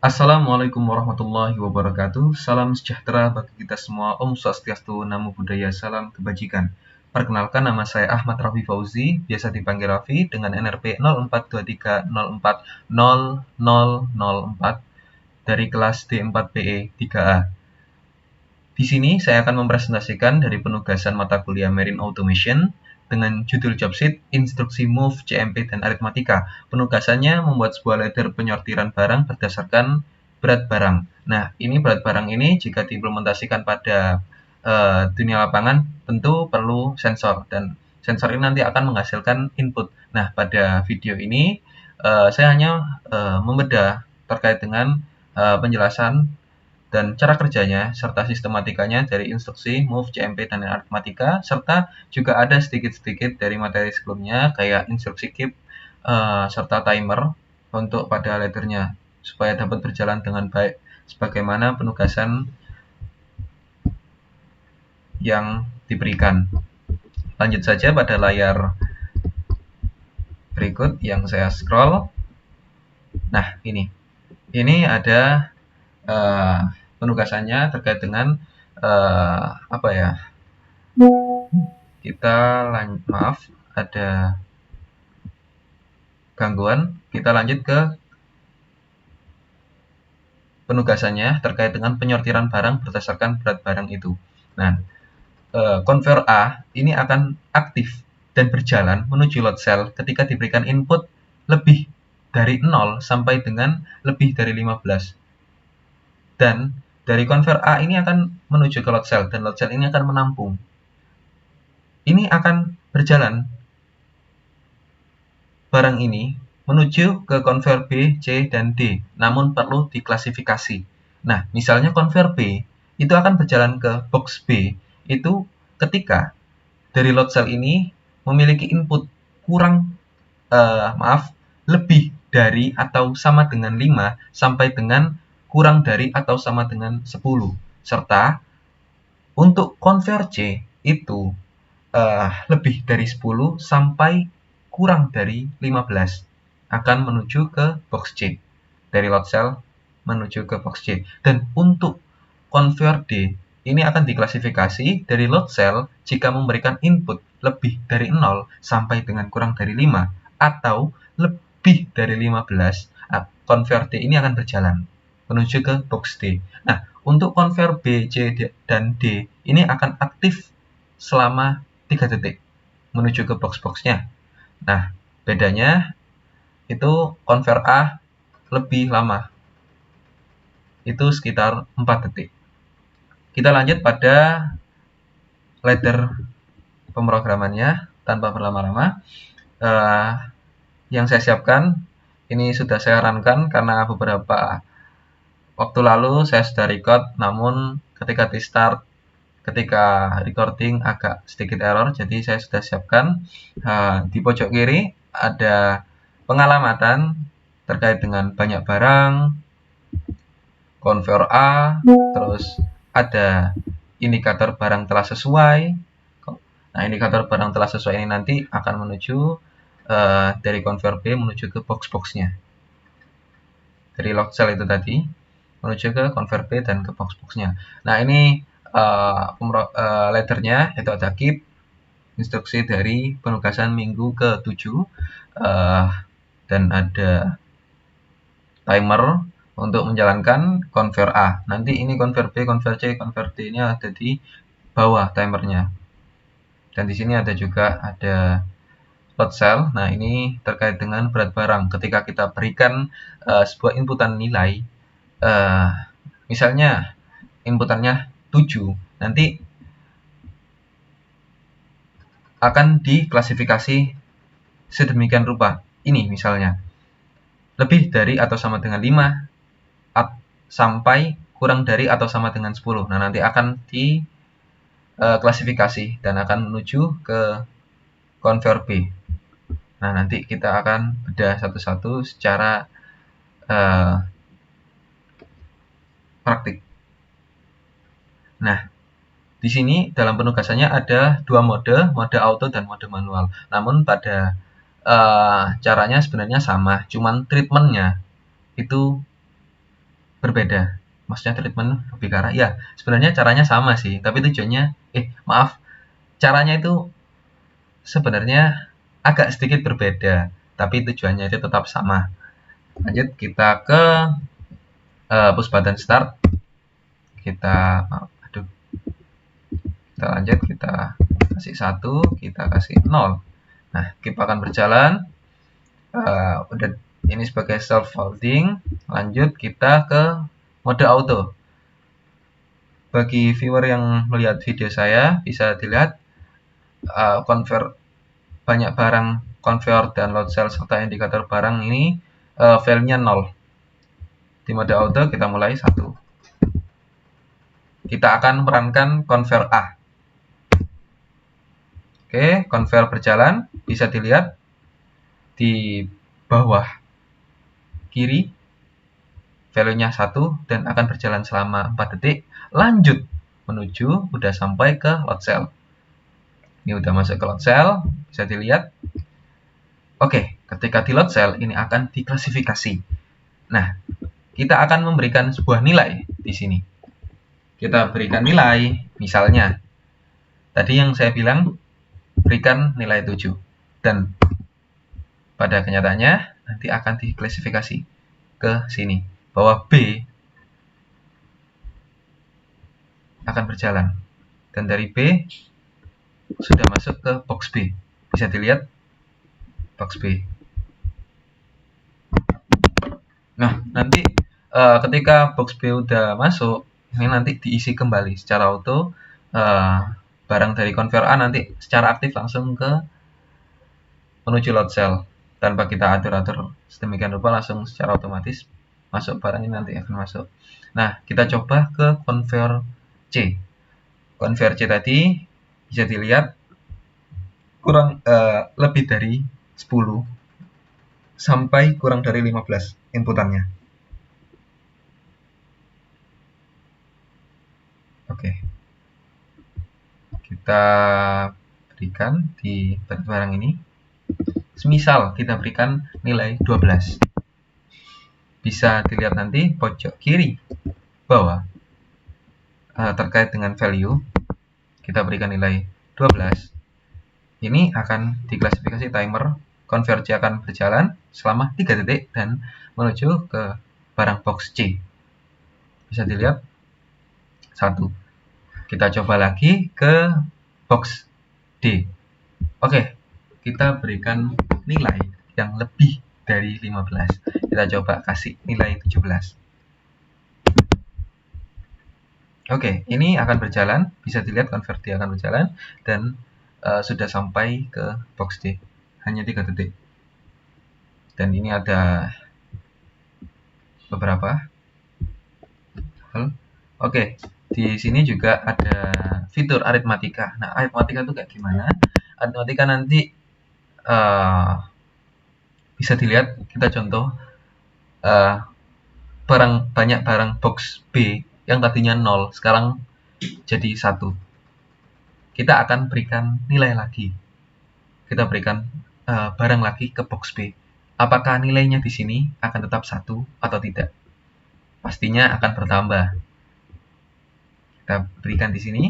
Assalamualaikum warahmatullahi wabarakatuh. Salam sejahtera bagi kita semua. Om Swastiastu, Namo Buddhaya, salam kebajikan. Perkenalkan, nama saya Ahmad Raffi Fauzi, biasa dipanggil Raffi, dengan NRP 0423040004 dari kelas D4PE 3A. Di sini saya akan mempresentasikan dari penugasan mata kuliah Marine Automation dengan judul job sheet Instruksi Move, CMP, dan Aritmatika. Penugasannya membuat sebuah ladder penyortiran barang berdasarkan berat barang. Nah, ini berat barang ini jika diimplementasikan pada dunia lapangan tentu perlu sensor, dan sensor ini nanti akan menghasilkan input. Nah, pada video ini saya hanya membedah terkait dengan penjelasan dan cara kerjanya serta sistematikanya dari instruksi move, CMP, dan aritmatika, serta juga ada sedikit-sedikit dari materi sebelumnya kayak instruksi keep serta timer untuk pada laddernya supaya dapat berjalan dengan baik sebagaimana penugasan yang diberikan. Lanjut saja pada layar berikut yang saya scroll. Nah, ini ada penugasannya terkait dengan apa ya? Maaf, ada gangguan. Kita lanjut ke penugasannya terkait dengan penyortiran barang berdasarkan berat barang itu. Nah, konver A ini akan aktif dan berjalan menuju load cell ketika diberikan input lebih dari 0 sampai dengan lebih dari 15. Dan dari konver A ini akan menuju ke load cell, dan load cell ini akan menampung. Ini akan berjalan barang ini menuju ke konver B, C, dan D, namun perlu diklasifikasi. Nah, misalnya konver B itu akan berjalan ke box B, itu ketika dari load cell ini memiliki input lebih dari atau sama dengan 5 sampai dengan kurang dari atau sama dengan 10. Serta untuk konver C itu lebih dari 10 sampai kurang dari 15 akan menuju ke box C. Dari load cell menuju ke box C. Dan untuk konver D ini akan diklasifikasi dari load cell jika memberikan input lebih dari 0 sampai dengan kurang dari 5 atau lebih dari 15, konver D ini akan berjalan menuju ke box D. Nah, untuk konver B, C, dan D ini akan aktif selama 3 detik menuju ke box-boxnya. Nah, bedanya itu konver A lebih lama, itu sekitar 4 detik. Kita lanjut pada ladder pemrogramannya tanpa berlama-lama. Yang saya siapkan ini sudah saya runkan karena beberapa waktu lalu saya sudah record, namun ketika recording agak sedikit error, jadi saya sudah siapkan. Di pojok kiri ada pengalamatan terkait dengan banyak barang, konver A, terus ada indikator barang telah sesuai. Nah, indikator barang telah sesuai ini nanti akan menuju dari konver B menuju ke box-boxnya. Dari log cell itu tadi menuju ke konver B dan ke box-boxnya. Nah, ini laddernya itu ada keep, instruksi dari penugasan minggu ke-7, dan ada timer untuk menjalankan konver A. Nanti ini konver B, konver C, konver D ini ada di bawah timernya. Dan di sini ada juga load cell. Nah, ini terkait dengan berat barang. Ketika kita berikan sebuah inputan nilai, misalnya inputannya 7, nanti akan diklasifikasi sedemikian rupa. Ini misalnya lebih dari atau sama dengan 5 sampai kurang dari atau sama dengan 10. Nah, nanti akan diklasifikasi dan akan menuju ke konver B. Nah, nanti kita akan bedah satu-satu secara praktik. Nah, di sini dalam penugasannya ada dua mode auto dan mode manual. Namun pada caranya sebenarnya sama, cuman treatmentnya itu berbeda. Maksudnya treatment lebih ke arah, ya sebenarnya caranya sama sih, tapi tujuannya, caranya itu sebenarnya agak sedikit berbeda, tapi tujuannya itu tetap sama. Lanjut kita ke push button start. Kita lanjut, kita kasih 1, kita kasih 0. Nah, kita akan berjalan. Udah ini sebagai self folding. Lanjut kita ke mode auto. Bagi viewer yang melihat video saya, bisa dilihat convert banyak barang, convert dan load cell serta indikator barang ini value-nya 0. Di mode auto kita mulai 1. Kita akan merankan convert A. Oke, convert berjalan, bisa dilihat di bawah kiri value-nya 1 dan akan berjalan selama 4 detik. Lanjut menuju udah sampai ke load cell. Ini udah masuk ke load cell, bisa dilihat. Oke, ketika di load cell ini akan diklasifikasi. Nah, kita akan memberikan sebuah nilai di sini. Kita berikan nilai, misalnya tadi yang saya bilang berikan nilai 7, dan pada kenyataannya nanti akan diklasifikasi ke sini bahwa B akan berjalan, dan dari B sudah masuk ke box B. Bisa dilihat box B. Nah, nanti ketika box B udah masuk, ini nanti diisi kembali secara auto. Barang dari convert A nanti secara aktif langsung ke menuju load cell tanpa kita atur-atur sedemikian rupa, langsung secara otomatis masuk barang ini nanti akan masuk. Nah, kita coba ke convert C. Convert C tadi bisa dilihat kurang lebih dari 10 sampai kurang dari 15 inputannya. Oke. Kita berikan di barang ini. Semisal kita berikan nilai 12. Bisa dilihat nanti pojok kiri bawah terkait dengan value. Kita berikan nilai 12. Ini akan diklasifikasi timer konversi akan berjalan selama 3 detik dan menuju ke barang box C. Bisa dilihat 1. Kita coba lagi ke box D. Oke, kita berikan nilai yang lebih dari 15. Kita coba kasih nilai 17. Oke, ini akan berjalan. Bisa dilihat konversi akan berjalan dan sudah sampai ke box D. Hanya 3 detik. Dan ini ada beberapa hal. Oke, di sini juga ada fitur aritmatika. Nah, aritmatika itu kayak gimana? Aritmatika nanti bisa dilihat, kita contoh banyak barang box B yang tadinya 0 sekarang jadi 1. Kita akan berikan nilai lagi. Kita berikan barang lagi ke box B. Apakah nilainya di sini akan tetap 1 atau tidak? Pastinya akan bertambah. Kita berikan di sini.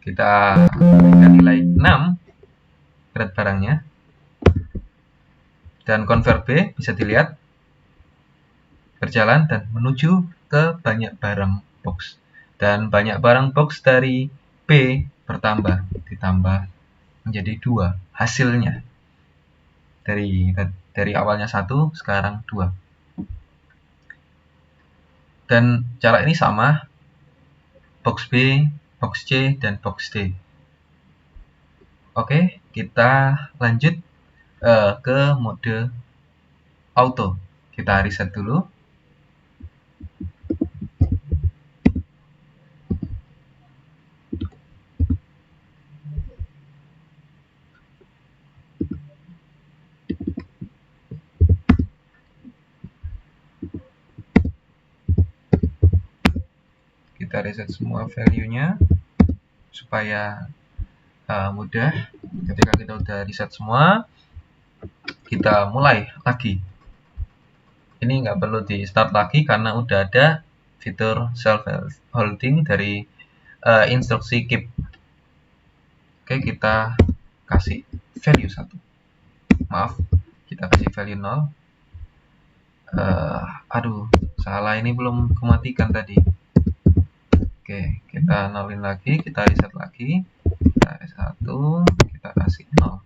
Kita berikan nilai 6 berat barangnya. Dan convert B bisa dilihat berjalan dan menuju ke banyak barang box. Dan banyak barang box dari B bertambah, ditambah menjadi 2 hasilnya. Dari awalnya 1, sekarang 2. Dan cara ini sama box B, box C, dan box D. Oke, kita lanjut ke mode auto. Kita reset dulu. Kita reset semua value-nya supaya mudah. Ketika kita udah reset semua, kita mulai lagi. ini nggak perlu di start lagi karena udah ada fitur self holding dari instruksi keep. Oke, kita kasih value 1. Maaf, kita kasih value 0. Aduh, salah, ini belum kematikan tadi. Oke, kita nolin lagi, kita reset lagi, kita S1, kita kasih 0.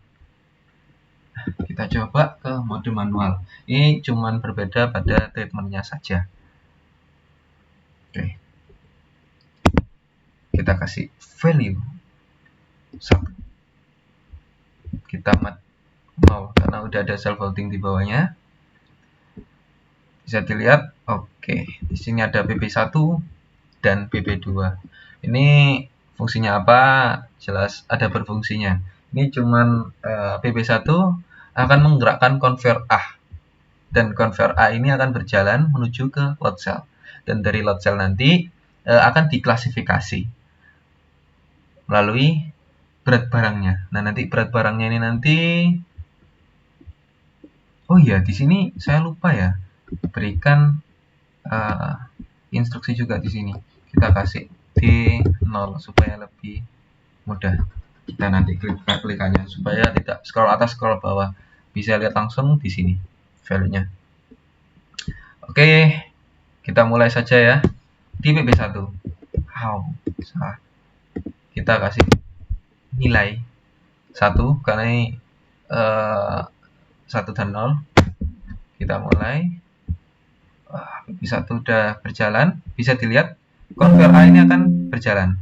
Kita coba ke mode manual. Ini cuman berbeda pada treatmentnya saja. Oke, kita kasih value 1. Kita mat 0 karena udah ada self holding di bawahnya. Bisa dilihat, oke, di sini ada PP1 dan PP2. Ini fungsinya apa? Jelas ada berfungsinya. Ini cuman PP1 akan menggerakkan convert A, dan convert A ini akan berjalan menuju ke load cell, dan dari load cell nanti akan diklasifikasi melalui berat barangnya. Nah, nanti berat barangnya ini nanti, oh iya, di sini saya lupa ya, berikan instruksi juga di sini. Kita kasih D0 supaya lebih mudah. Kita nanti klik-klikannya supaya tidak scroll atas scroll bawah. Bisa lihat langsung di sini value-nya. Oke, kita mulai saja ya. Di PP1. Salah. Kita kasih nilai 1 karena ini 1 dan 0. Kita mulai. PP1 sudah berjalan. Bisa dilihat convert A ini akan berjalan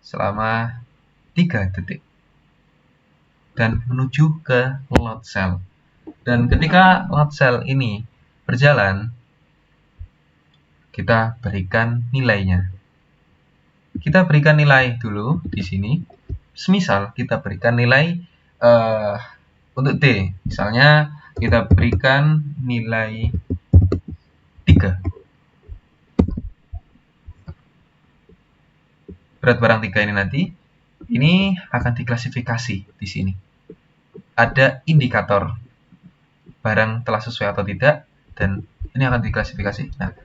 selama 3 detik dan menuju ke load cell. Dan ketika load cell ini berjalan, kita berikan nilainya. Kita berikan nilai dulu di sini. Semisal kita berikan nilai untuk D, misalnya kita berikan nilai 3. Berat barang 3 ini nanti ini akan diklasifikasi di sini. Ada indikator barang telah sesuai atau tidak, dan ini akan diklasifikasi. Nah,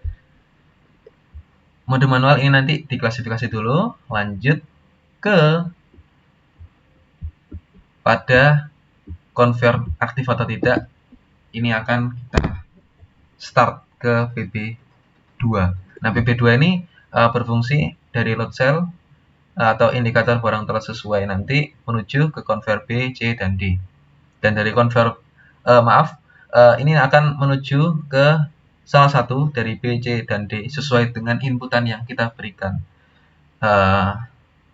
mode manual ini nanti diklasifikasi dulu, lanjut ke pada convert aktif atau tidak. Ini akan kita start ke PP2. Nah, PP2 ini berfungsi dari load cell atau indikator barang telah sesuai nanti menuju ke convert B, C, dan D. Dan dari convert ini akan menuju ke salah satu dari B, C, dan D sesuai dengan inputan yang kita berikan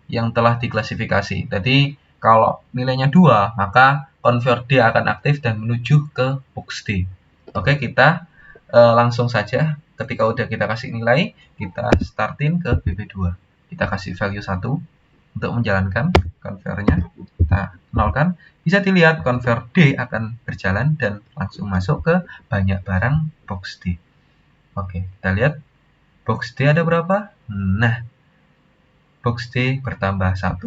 yang telah diklasifikasi. Jadi kalau nilainya 2, maka convert D akan aktif dan menuju ke box D. Oke, kita langsung saja ketika udah kita kasih nilai, kita startin ke BP2. Kita kasih value 1 untuk menjalankan convertnya. Kita nolkan. Bisa dilihat convert D akan berjalan dan langsung masuk ke banyak barang box D. Oke, kita lihat box D ada berapa? Nah, box D bertambah 1.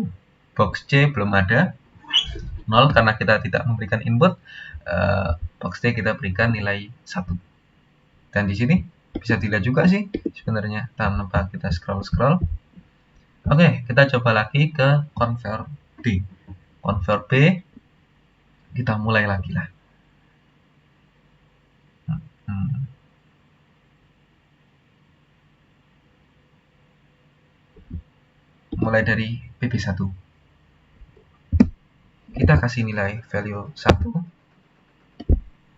Box C belum ada, 0 karena kita tidak memberikan input. Box D kita berikan nilai 1. Dan di sini bisa dilihat juga sih sebenarnya tanpa kita scroll. Oke, kita coba lagi ke convert B. Convert B, kita mulai lagi lah. Mulai dari PP1. Kita kasih nilai value 1.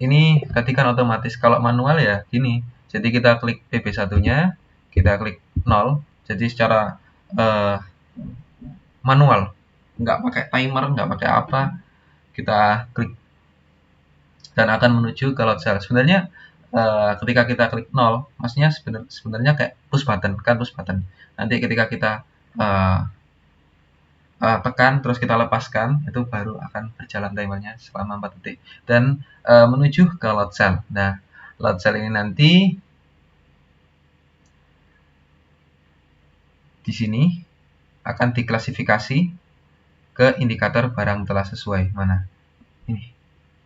Ini ketikkan otomatis. Kalau manual ya gini. Jadi kita klik PP1-nya, kita klik 0. Jadi secara manual, nggak pakai timer, nggak pakai apa, kita klik dan akan menuju ke load cell. Sebenarnya ketika kita klik 0, maksudnya sebenarnya kayak push button, kan push button. Nanti ketika kita tekan terus kita lepaskan, itu baru akan berjalan timernya selama 4 detik dan menuju ke load cell. Nah, load cell ini nanti di sini akan diklasifikasi ke indikator barang telah sesuai. Mana? Ini,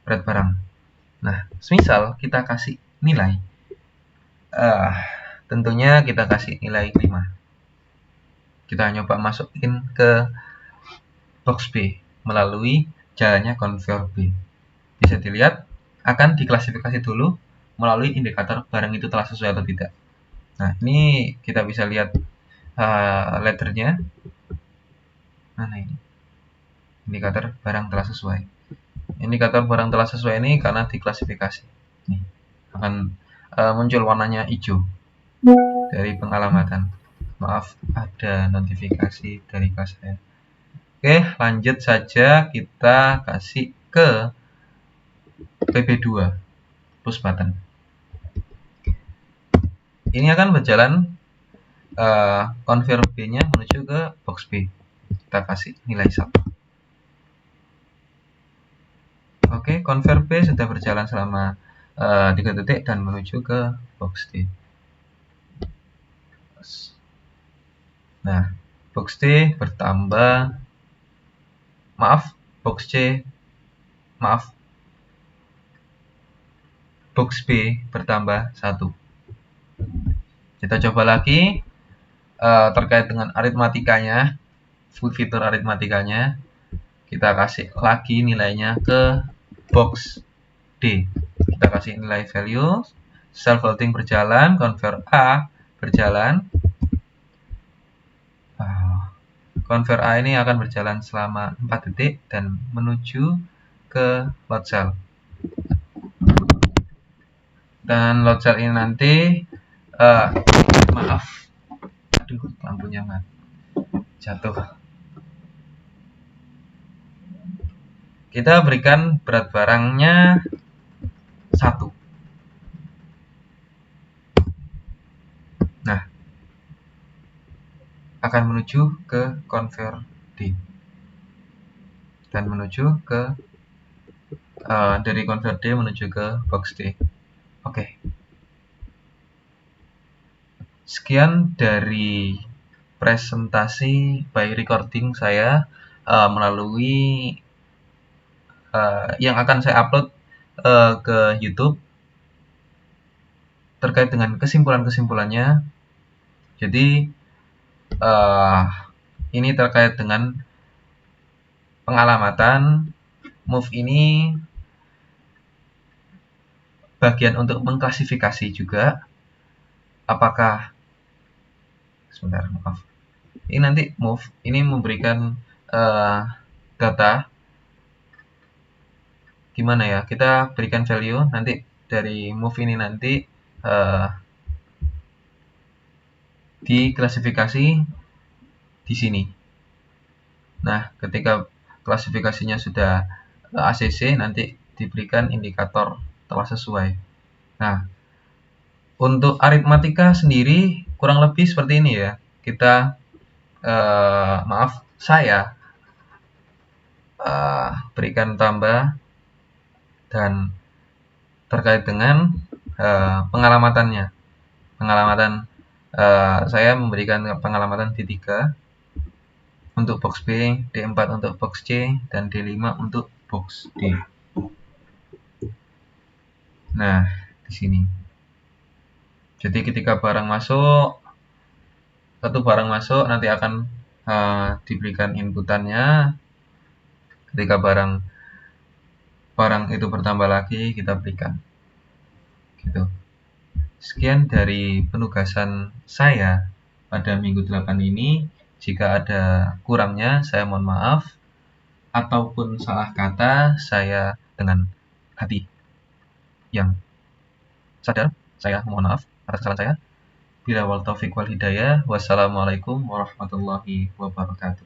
berat barang. Nah, semisal kita kasih nilai. Tentunya kita kasih nilai 5. Kita nyoba masukin ke box B melalui jalannya convert B. Bisa dilihat akan diklasifikasi dulu melalui indikator barang itu telah sesuai atau tidak. Nah, ini kita bisa lihat letternya. Mana ini? Indikator barang telah sesuai. Indikator barang telah sesuai ini karena diklasifikasi. Nih, akan muncul warnanya hijau dari pengalamatan. Maaf, ada notifikasi dari kelas saya. Oke, lanjut saja, kita kasih ke PB2 push button. Ini akan berjalan convert B-nya menuju ke box B. Kita kasih nilai 1. Oke, convert B sudah berjalan selama 3 detik dan menuju ke box D. Nah, box D bertambah, box B bertambah 1. Kita coba lagi terkait dengan aritmatikanya, fitur aritmatikanya. Kita kasih lagi nilainya ke box D. Kita kasih nilai value, self loading berjalan, convert A berjalan. Convert A ini akan berjalan selama 4 detik dan menuju ke load cell. Dan load cell ini nanti aduh, lampunya jatuh. Kita berikan berat barangnya 1. Nah, akan menuju ke convert D dan menuju ke dari convert D menuju ke box D. Oke. Sekian dari presentasi by recording saya melalui yang akan saya upload ke YouTube terkait dengan kesimpulan-kesimpulannya. Jadi ini terkait dengan pengalamatan. Move ini bagian untuk mengklasifikasi juga apakah ini nanti move ini memberikan data gimana ya, kita berikan value, nanti dari move ini nanti diklasifikasi di sini. Nah, ketika klasifikasinya sudah ACC, nanti diberikan indikator telah sesuai. Nah, untuk aritmatika sendiri kurang lebih seperti ini ya. Kita saya berikan tambah dan terkait dengan pengalamatannya. Pengalamatan saya memberikan pengalamatan D3 untuk box B, D4 untuk box C, dan D5 untuk box D. Nah, di sini. Jadi ketika barang masuk, satu barang masuk nanti akan diberikan inputannya. Ketika barang itu bertambah lagi, kita berikan. Gitu. Sekian dari penugasan saya pada minggu 8 ini. Jika ada kurangnya, saya mohon maaf. Ataupun salah kata, saya dengan hati yang sadar, saya mohon maaf atas kesalahan saya. Bila wal taufiq wal hidayah. Wassalamualaikum warahmatullahi wabarakatuh.